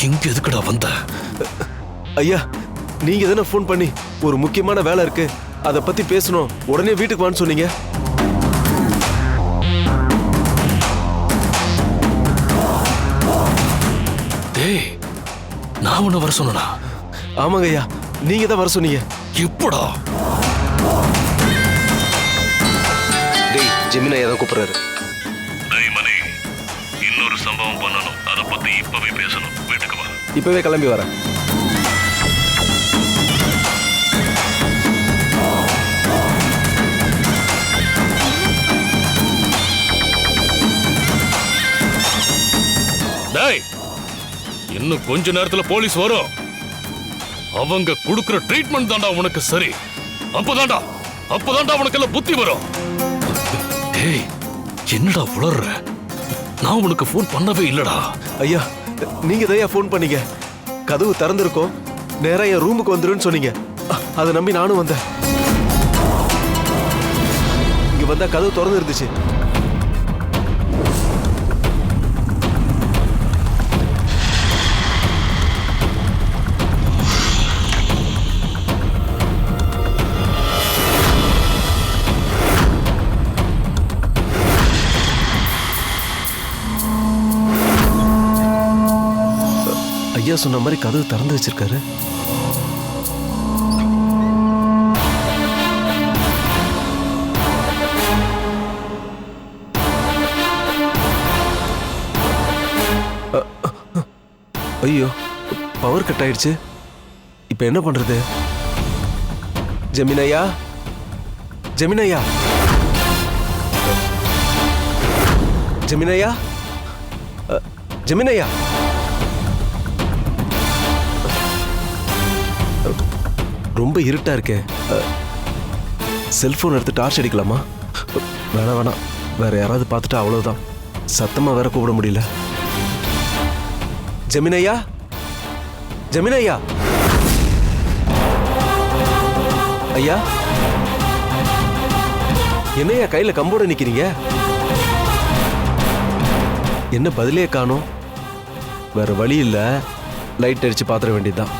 இங்க எதுக்குடா வந்த? ஐயா, நீங்க தானே ஃபோன் பண்ணி ஒரு முக்கியமான வேலை இருக்கு, அதை பத்தி பேசணும், உடனே வீட்டுக்கு வான்னு சொன்னீங்க. டேய், நான் உன்னை வர சொன்னா? ஆமாங்க ஐயா, நீங்க தான் வர சொன்னீங்க. எப்படா? டேய், ஜெமினா ஏதோ கூப்பிடுறாரு. டேய் மணி, இன்னொரு சம்பவம் பண்ணணும், அதை பத்தி இப்பவே பேசணும். வீட்டுக்கு வா. இப்பவே கிளம்பி வரேன். டேய், இன்னும் கொஞ்ச நேரத்துல போலீஸ் வரும். அவங்க கொடுக்கிற ட்ரீட்மெண்ட் தாண்டா உனக்கு சரி. அப்பதாண்டா உனக்கு புத்தி வரும். டேய், என்னடா உளர்ற? நான் உனக்கு ஃபோன் பண்ணவே இல்லடா. ஐயா, நீங்க தான் ஃபோன் பண்ணீங்க. கதவு திறந்திருக்கோம், நேரா என் ரூமுக்கு வந்துருன்னு சொன்னீங்க. அதை நம்பி நானும் வந்தேன். இங்க வந்தா கதவு திறந்து இருந்துச்சு. ஐயா சொன்ன மாதிரி கதவு திறந்து வச்சிருக்காரு. ஐயோ, பவர் கட் ஆயிடுச்சு. இப்ப என்ன பண்றது? ஜெமினையா, ஜெமினையா, ஜெமினையா, ஜெமினையா. ரொம்ப இருட்டா இருக்கே. செல்போன் எடுத்து டார்ச் அடிக்கலாமா? வேணாம், வேற யாராவது பார்த்துட்டா அவ்வளவுதான். சத்தமா வேற கூப்பிட முடியல. ஜெமினையா, ஜெமினையா, ஐயா, என்னையா கையில கம்போட நிக்கிறீங்க? என்ன பதிலே காணோம்? வேற வழி இல்ல, லைட் அடிச்சு பாத்திர வேண்டியதுதான்.